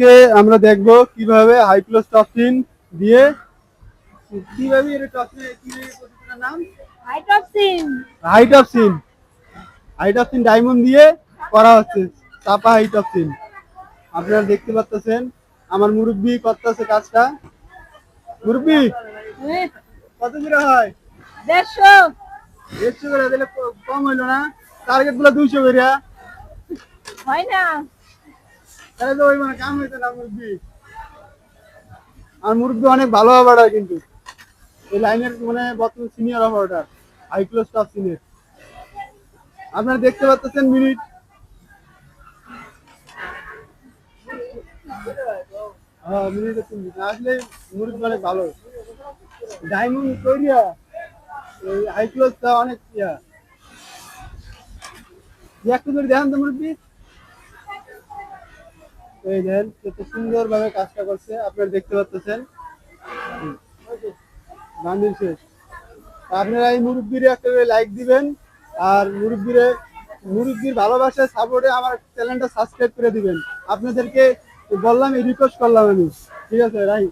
আজকে আমরা দেখব কিভাবে হাই প্লাস টপসিন দিয়ে কিভাবে এর টপসিন কি প্রতিটার নাম হাইড্রক্সিন। হাইটপসিন হাইটপসিন ডায়মন্ড দিয়ে করা হচ্ছে চাপা হাইটপসিন। আপনারা দেখতে পাচ্ছেন আমার মুরব্বি করতেছে কাজটা। মুরব্বি কত করে হয়? 150। 150 করে দিলে কম হইলো না? টার্গেট গুলো 200 করে। হয় না? তাহলে তো ওই মানে কাম হইতো না মুরব্বি। আর মুরব্বি অনেক ভালো অপারেটর কিন্তু এই লাইনের মানে বর্তমান senior operator high class top senior. আপনারা দেখতে পাচ্ছেন মিনিট মিনিটে 3 মিনিট আসলে মুরব্বি অনেক ভালো ডায়মন্ড কইরিয়া এই হাই ক্লাসটা অনেক একটু করে দেখেন তো মুরব্বি। এই দেখেন কত সুন্দর ভাবে কাজটা করছে আপনারা দেখতে পাচ্ছেন। বান্ডিল শেষ। আপনারা এই মুরব্বির একটা লাইক দিবেন আর মুরব্বির ভালোবাসা সাপোর্টে আমার চ্যানেলটা সাবস্ক্রাইব করে দিবেন। আপনাদেরকে বললাম, রিকোয়েস্ট করলাম আমি। ঠিক আছে রাই।